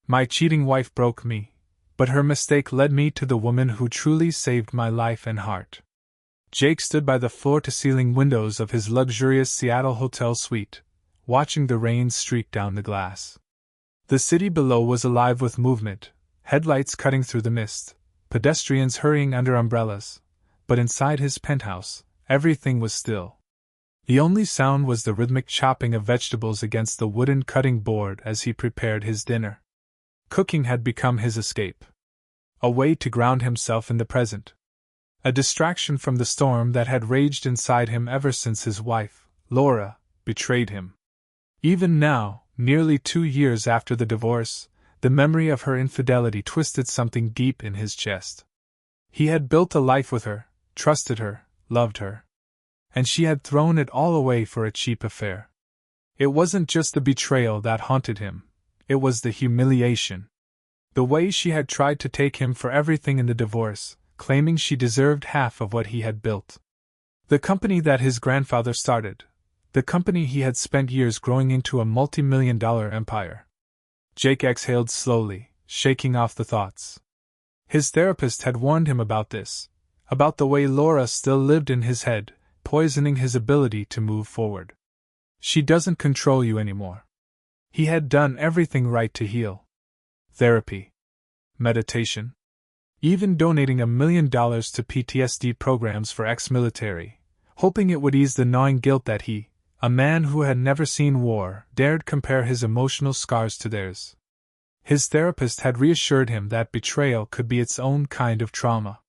My cheating wife broke me, but her mistake led me to the woman who truly saved my life and heart. Jake stood by the floor-to-ceiling windows of his luxurious Seattle hotel suite, watching the rain streak down the glass. The city below was alive with movement, headlights cutting through the mist, pedestrians hurrying under umbrellas, but inside his penthouse, everything was still. The only sound was the rhythmic chopping of vegetables against the wooden cutting board as he prepared his dinner. Cooking had become his escape. A way to ground himself in the present. A distraction from the storm that had raged inside him ever since his wife, Laura, betrayed him. Even now, nearly 2 years after the divorce, the memory of her infidelity twisted something deep in his chest. He had built a life with her, trusted her, loved her. And she had thrown it all away for a cheap affair. It wasn't just the betrayal that haunted him, it was the humiliation. The way she had tried to take him for everything in the divorce, claiming she deserved half of what he had built. The company that his grandfather started. The company he had spent years growing into a multi-million-dollar empire. Jake exhaled slowly, shaking off the thoughts. His therapist had warned him about this, about the way Laura still lived in his head, poisoning his ability to move forward. She doesn't control you anymore. He had done everything right to heal. Therapy. Meditation. Even donating $1 million to PTSD programs for ex-military, hoping it would ease the gnawing guilt that he, a man who had never seen war, dared compare his emotional scars to theirs. His therapist had reassured him that betrayal could be its own kind of trauma.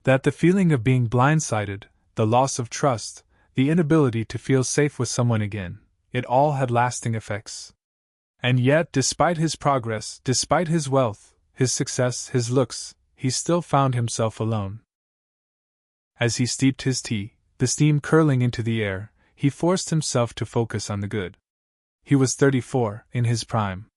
That the feeling of being blindsided, the loss of trust, the inability to feel safe with someone again, it all had lasting effects. And yet, despite his progress, despite his wealth, his success, his looks, he still found himself alone. As he steeped his tea, the steam curling into the air, he forced himself to focus on the good. He was 34, in his prime.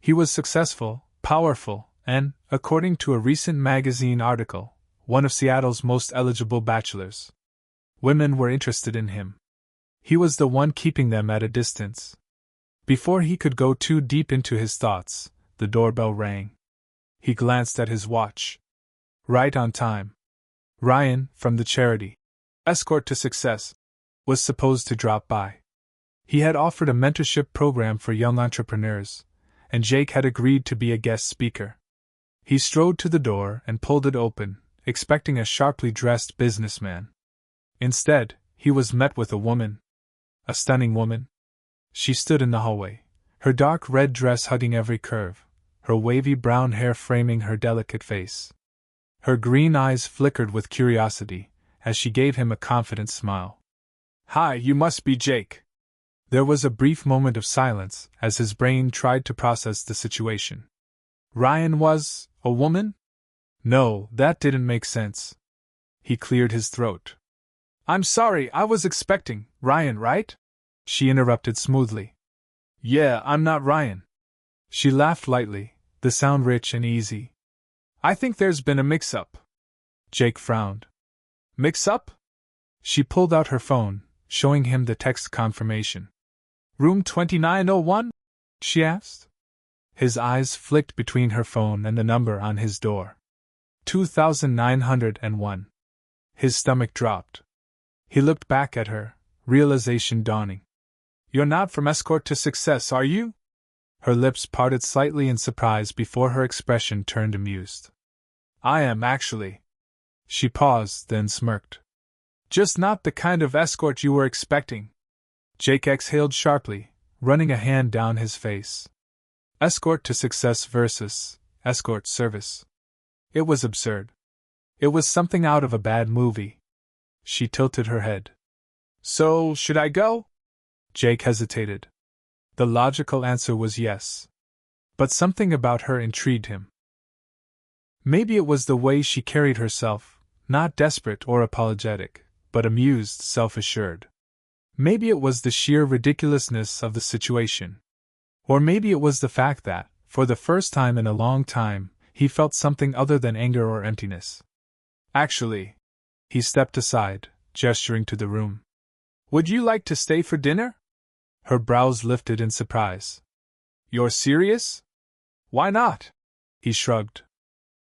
He was successful, powerful, and, according to a recent magazine article, one of Seattle's most eligible bachelors. Women were interested in him. He was the one keeping them at a distance. Before he could go too deep into his thoughts, the doorbell rang. He glanced at his watch. Right on time. Ryan, from the charity Escort to Success, was supposed to drop by. He had offered a mentorship program for young entrepreneurs, and Jake had agreed to be a guest speaker. He strode to the door and pulled it open, expecting a sharply dressed businessman. Instead, he was met with a woman. A stunning woman. She stood in the hallway, her dark red dress hugging every curve, her wavy brown hair framing her delicate face. Her green eyes flickered with curiosity as she gave him a confident smile. "Hi, you must be Jake." There was a brief moment of silence as his brain tried to process the situation. Ryan was a woman? No, that didn't make sense. He cleared his throat. "I'm sorry, I was expecting Ryan, right?" She interrupted smoothly. "Yeah, I'm not Ryan." She laughed lightly, the sound rich and easy. "I think there's been a mix-up." Jake frowned. "Mix-up?" She pulled out her phone, showing him the text confirmation. "Room 2901? She asked. His eyes flicked between her phone and the number on his door. 2901. His stomach dropped. He looked back at her, realization dawning. "You're not from Escort to Success, are you?" Her lips parted slightly in surprise before her expression turned amused. "I am, actually." She paused, then smirked. "Just not the kind of escort you were expecting." Jake exhaled sharply, running a hand down his face. Escort to Success versus escort service. It was absurd. It was something out of a bad movie. She tilted her head. "So, should I go?" Jake hesitated. The logical answer was yes. But something about her intrigued him. Maybe it was the way she carried herself, not desperate or apologetic, but amused, self-assured. Maybe it was the sheer ridiculousness of the situation. Or maybe it was the fact that, for the first time in a long time, he felt something other than anger or emptiness. "Actually," he stepped aside, gesturing to the room. "Would you like to stay for dinner?" Her brows lifted in surprise. "You're serious?" Why not? He shrugged.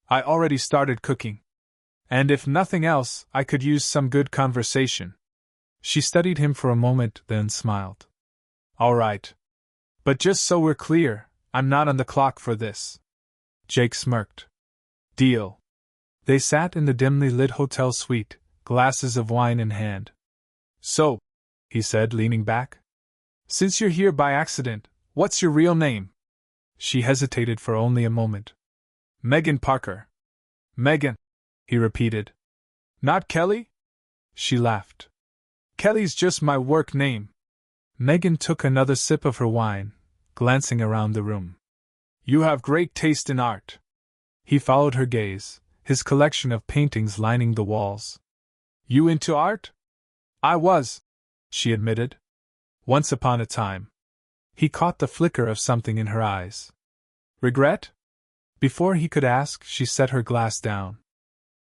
I already started cooking. And if nothing else, I could use some good conversation. She studied him for a moment, then smiled. All right. But just so we're clear, I'm not on the clock for this. Jake smirked. Deal. They sat in the dimly lit hotel suite, glasses of wine in hand. So, he said, leaning back, since you're here by accident, what's your real name? She hesitated for only a moment. Megan Parker. Megan, he repeated. Not Kelly? She laughed. Kelly's just my work name. Megan took another sip of her wine, glancing around the room. You have great taste in art. He followed her gaze, his collection of paintings lining the walls. You into art? I was, she admitted. Once upon a time. He caught the flicker of something in her eyes. Regret? Before he could ask, she set her glass down.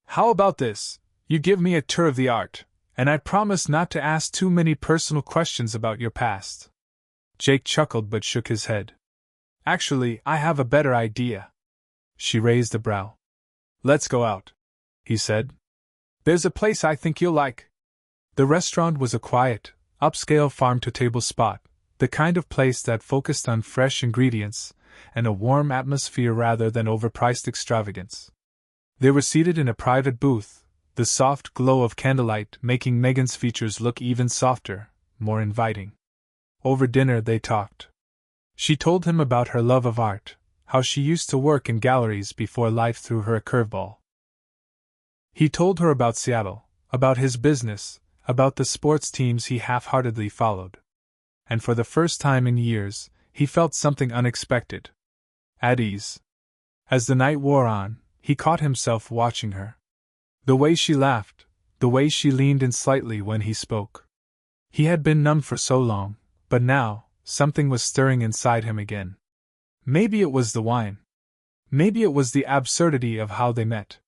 How about this? You give me a tour of the art, and I promise not to ask too many personal questions about your past. Jake chuckled but shook his head. Actually, I have a better idea. She raised a brow. Let's go out, he said. There's a place I think you'll like. The restaurant was a quiet, upscale farm-to-table spot, the kind of place that focused on fresh ingredients and a warm atmosphere rather than overpriced extravagance. They were seated in a private booth, the soft glow of candlelight making Megan's features look even softer, more inviting. Over dinner they talked. She told him about her love of art, how she used to work in galleries before life threw her a curveball. He told her about Seattle, about his business, about the sports teams he half-heartedly followed. And for the first time in years, he felt something unexpected. At ease. As the night wore on, he caught himself watching her. The way she laughed, the way she leaned in slightly when he spoke. He had been numb for so long, but now, something was stirring inside him again. Maybe it was the wine. Maybe it was the absurdity of how they met.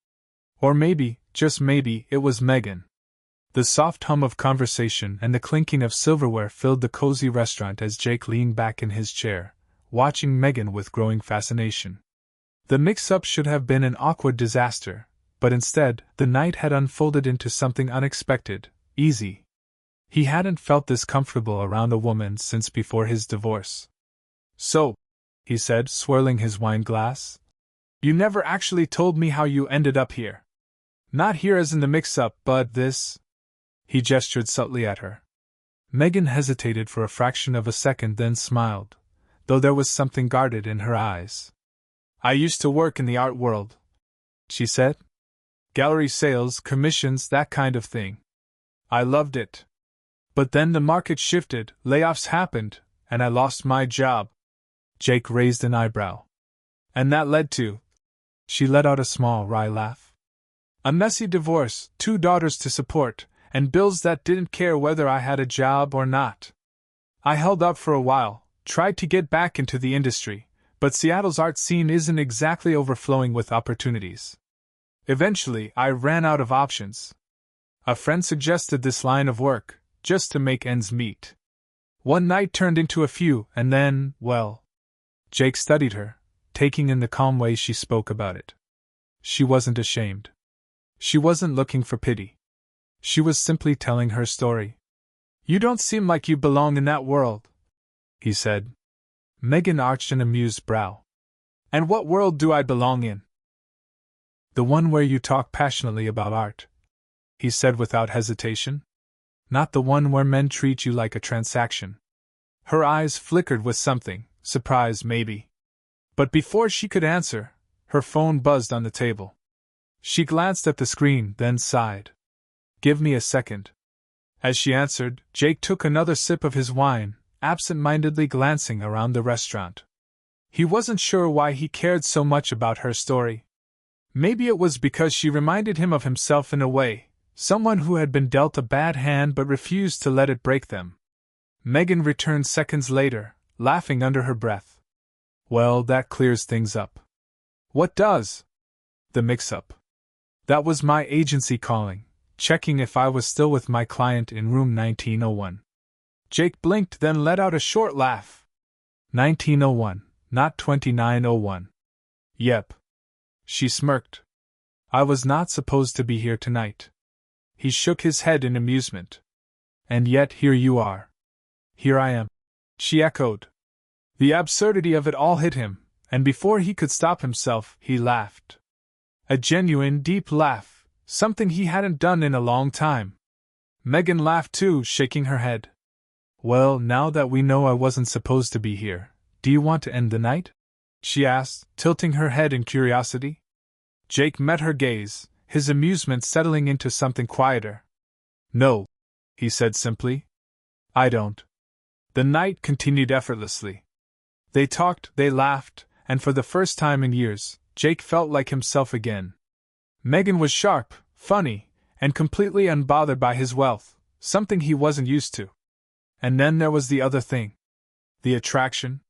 Or maybe, just maybe, it was Megan. The soft hum of conversation and the clinking of silverware filled the cozy restaurant as Jake leaned back in his chair, watching Megan with growing fascination. The mix-up should have been an awkward disaster, but instead, the night had unfolded into something unexpected, easy. He hadn't felt this comfortable around a woman since before his divorce. So, he said, swirling his wine glass, you never actually told me how you ended up here. Not here as in the mix-up, but this. He gestured subtly at her. Megan hesitated for a fraction of a second, then smiled, though there was something guarded in her eyes. I used to work in the art world, she said. Gallery sales, commissions, that kind of thing. I loved it. But then the market shifted, layoffs happened, and I lost my job. Jake raised an eyebrow. And that led to... She let out a small, wry laugh. A messy divorce, 2 daughters to support, and bills that didn't care whether I had a job or not. I held up for a while, tried to get back into the industry, but Seattle's art scene isn't exactly overflowing with opportunities. Eventually, I ran out of options. A friend suggested this line of work, just to make ends meet. One night turned into a few, and then, well... Jake studied her, taking in the calm way she spoke about it. She wasn't ashamed. She wasn't looking for pity. She was simply telling her story. You don't seem like you belong in that world, he said. Megan arched an amused brow. And what world do I belong in? The one where you talk passionately about art, he said without hesitation. Not the one where men treat you like a transaction. Her eyes flickered with something, surprise maybe. But before she could answer, her phone buzzed on the table. She glanced at the screen, then sighed. Give me a second. As she answered, Jake took another sip of his wine, absent-mindedly glancing around the restaurant. He wasn't sure why he cared so much about her story. Maybe it was because she reminded him of himself in a way, someone who had been dealt a bad hand but refused to let it break them. Megan returned seconds later, laughing under her breath. Well, that clears things up. What does? The mix-up. That was my agency calling, checking if I was still with my client in room 1901. Jake blinked, then let out a short laugh. 1901, not 2901. Yep. She smirked. I was not supposed to be here tonight. He shook his head in amusement. And yet here you are. Here I am. She echoed. The absurdity of it all hit him, and before he could stop himself, he laughed. A genuine, deep laugh, something he hadn't done in a long time. Megan laughed too, shaking her head. Well, now that we know I wasn't supposed to be here, do you want to end the night? She asked, tilting her head in curiosity. Jake met her gaze, his amusement settling into something quieter. No, he said simply. I don't. The night continued effortlessly. They talked, they laughed, and for the first time in years, Jake felt like himself again. Megan was sharp, funny, and completely unbothered by his wealth, something he wasn't used to. And then there was the other thing. The attraction.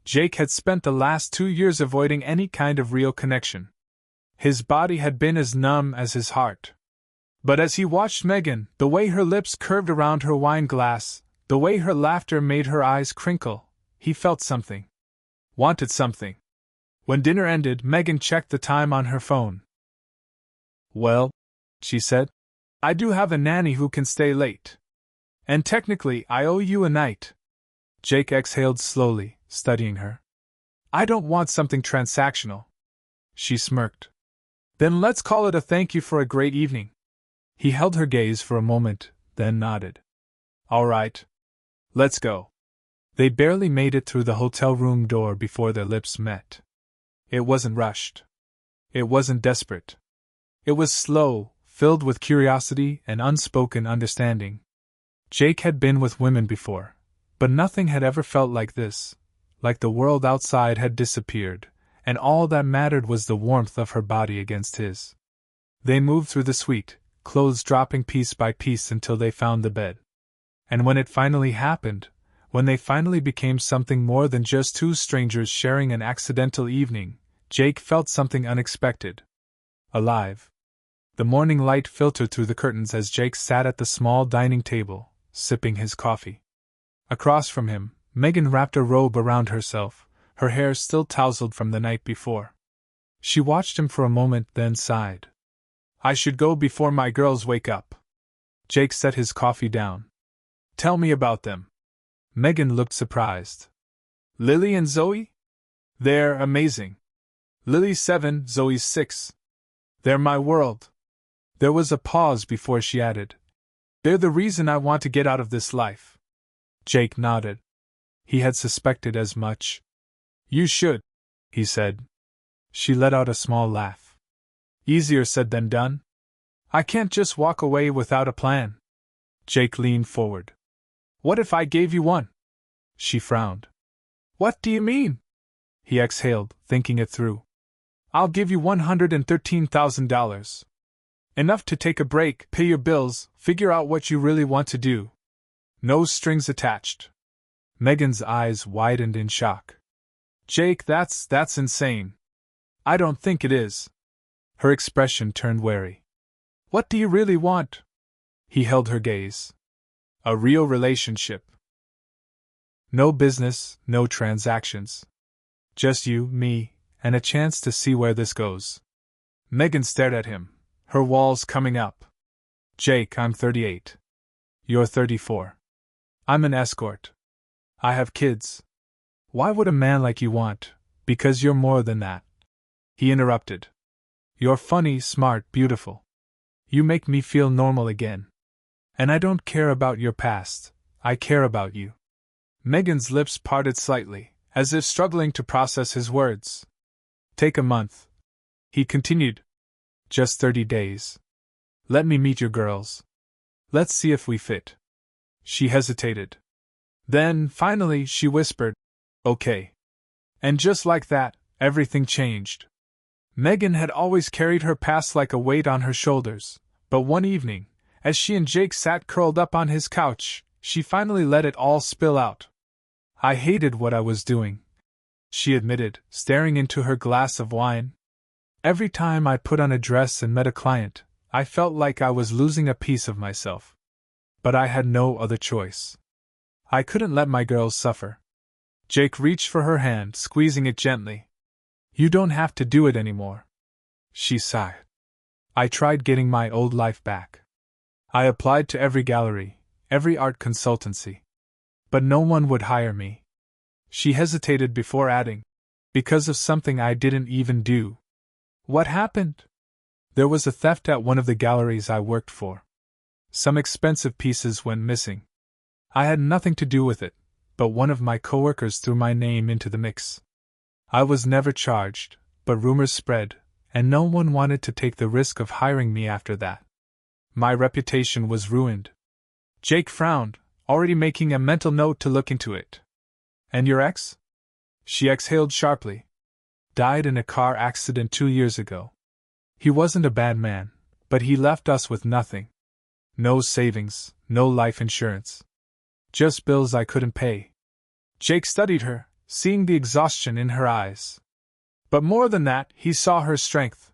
Jake had spent the last 2 years avoiding any kind of real connection. His body had been as numb as his heart. But as he watched Megan, the way her lips curved around her wine glass, the way her laughter made her eyes crinkle, he felt something. Wanted something. When dinner ended, Megan checked the time on her phone. Well, she said, I do have a nanny who can stay late. And technically, I owe you a night. Jake exhaled slowly, studying her. I don't want something transactional. She smirked. Then let's call it a thank you for a great evening. He held her gaze for a moment, then nodded. All right. Let's go. They barely made it through the hotel room door before their lips met. It wasn't rushed. It wasn't desperate. It was slow, filled with curiosity and unspoken understanding. Jake had been with women before, but nothing had ever felt like this, like the world outside had disappeared, and all that mattered was the warmth of her body against his. They moved through the suite, clothes dropping piece by piece until they found the bed. And when it finally happened, when they finally became something more than just two strangers sharing an accidental evening, Jake felt something unexpected. Alive. The morning light filtered through the curtains as Jake sat at the small dining table, sipping his coffee. Across from him, Megan wrapped a robe around herself, her hair still tousled from the night before. She watched him for a moment, then sighed. I should go before my girls wake up. Jake set his coffee down. Tell me about them. Megan looked surprised. Lily and Zoe? They're amazing. Lily's 7, Zoe's 6. They're my world. There was a pause before she added. They're the reason I want to get out of this life. Jake nodded. He had suspected as much. You should, he said. She let out a small laugh. Easier said than done. I can't just walk away without a plan. Jake leaned forward. What if I gave you one? She frowned. What do you mean? He exhaled, thinking it through. I'll give you $113,000. Enough to take a break, pay your bills, figure out what you really want to do. No strings attached. Megan's eyes widened in shock. Jake, that's insane. I don't think it is. Her expression turned wary. What do you really want? He held her gaze. A real relationship. No business, no transactions. Just you, me, and a chance to see where this goes. Megan stared at him, her walls coming up. Jake, I'm 38. You're 34. I'm an escort. I have kids. Why would a man like you want? Because you're more than that. He interrupted. You're funny, smart, beautiful. You make me feel normal again. And I don't care about your past, I care about you. Megan's lips parted slightly, as if struggling to process his words. Take a month. He continued. Just 30 days. Let me meet your girls. Let's see if we fit. She hesitated. Then, finally, she whispered, Okay. And just like that, everything changed. Megan had always carried her past like a weight on her shoulders, but one evening, as she and Jake sat curled up on his couch, she finally let it all spill out. I hated what I was doing, she admitted, staring into her glass of wine. Every time I put on a dress and met a client, I felt like I was losing a piece of myself. But I had no other choice. I couldn't let my girls suffer. Jake reached for her hand, squeezing it gently. You don't have to do it anymore. She sighed. I tried getting my old life back. I applied to every gallery, every art consultancy. But no one would hire me. She hesitated before adding, because of something I didn't even do. What happened? There was a theft at one of the galleries I worked for. Some expensive pieces went missing. I had nothing to do with it, but one of my coworkers threw my name into the mix. I was never charged, but rumors spread, and no one wanted to take the risk of hiring me after that. My reputation was ruined. Jake frowned, already making a mental note to look into it. And your ex? She exhaled sharply. Died in a car accident 2 years ago. He wasn't a bad man, but he left us with nothing. No savings, no life insurance. Just bills I couldn't pay. Jake studied her, seeing the exhaustion in her eyes. But more than that, he saw her strength.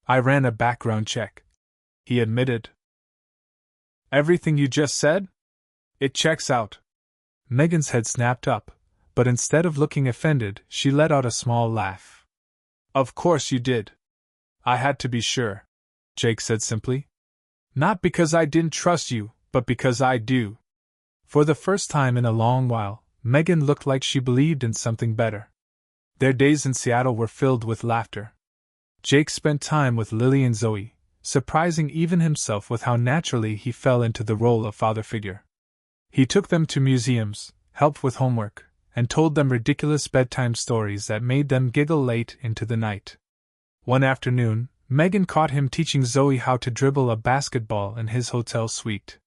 I ran a background check, he admitted. Everything you just said? It checks out. Megan's head snapped up, but instead of looking offended, she let out a small laugh. Of course you did. I had to be sure, Jake said simply. Not because I didn't trust you, but because I do. For the first time in a long while, Megan looked like she believed in something better. Their days in Seattle were filled with laughter. Jake spent time with Lily and Zoe, surprising even himself with how naturally he fell into the role of father figure. He took them to museums, helped with homework, and told them ridiculous bedtime stories that made them giggle late into the night. One afternoon, Megan caught him teaching Zoe how to dribble a basketball in his hotel suite.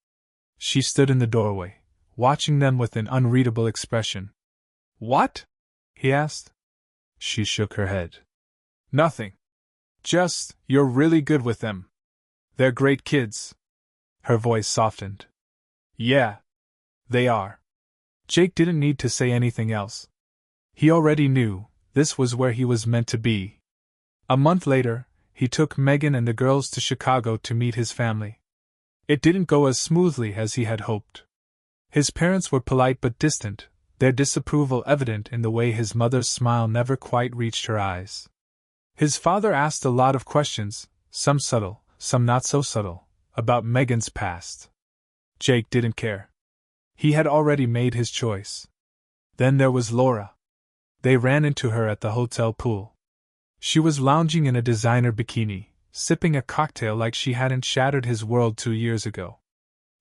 She stood in the doorway, watching them with an unreadable expression. What? He asked. She shook her head. Nothing. Just, you're really good with them. They're great kids. Her voice softened. Yeah. They are. Jake didn't need to say anything else. He already knew this was where he was meant to be. A month later, he took Megan and the girls to Chicago to meet his family. It didn't go as smoothly as he had hoped. His parents were polite but distant, their disapproval evident in the way his mother's smile never quite reached her eyes. His father asked a lot of questions, some subtle, some not so subtle, about Megan's past. Jake didn't care. He had already made his choice. Then there was Laura. They ran into her at the hotel pool. She was lounging in a designer bikini, sipping a cocktail like she hadn't shattered his world 2 years ago.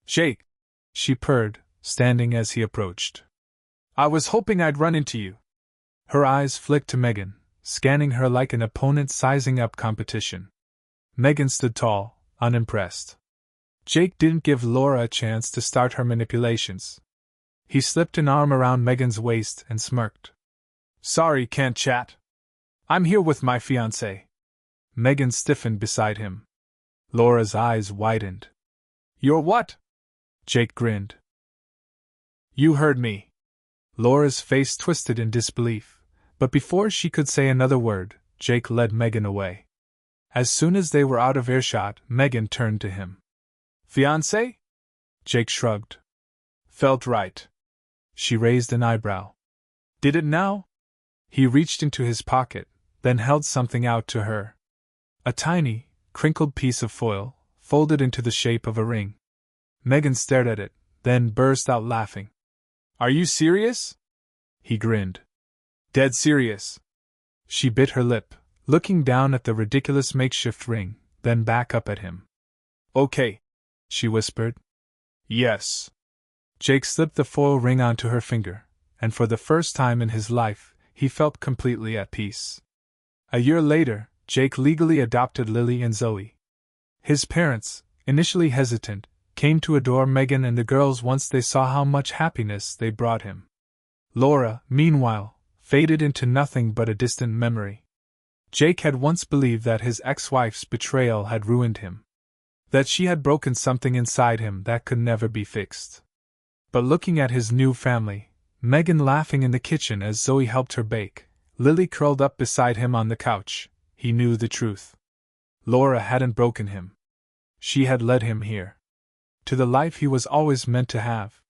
Jake, she purred, standing as he approached. I was hoping I'd run into you. Her eyes flicked to Megan, scanning her like an opponent sizing up competition. Megan stood tall, unimpressed. Jake didn't give Laura a chance to start her manipulations. He slipped an arm around Megan's waist and smirked. Sorry, can't chat. I'm here with my fiancé. Megan stiffened beside him. Laura's eyes widened. You're what? Jake grinned. You heard me. Laura's face twisted in disbelief, but before she could say another word, Jake led Megan away. As soon as they were out of earshot, Megan turned to him. Fiancé? Jake shrugged. Felt right. She raised an eyebrow. Did it now? He reached into his pocket, then held something out to her. A tiny, crinkled piece of foil, folded into the shape of a ring. Megan stared at it, then burst out laughing. Are you serious? He grinned. Dead serious. She bit her lip, looking down at the ridiculous makeshift ring, then back up at him. Okay, she whispered. Yes. Jake slipped the foil ring onto her finger, and for the first time in his life, he felt completely at peace. A year later, Jake legally adopted Lily and Zoe. His parents, initially hesitant, came to adore Megan and the girls once they saw how much happiness they brought him. Laura, meanwhile, faded into nothing but a distant memory. Jake had once believed that his ex-wife's betrayal had ruined him. That she had broken something inside him that could never be fixed. But looking at his new family, Megan laughing in the kitchen as Zoe helped her bake, Lily curled up beside him on the couch, he knew the truth. Laura hadn't broken him. She had led him here. To the life he was always meant to have.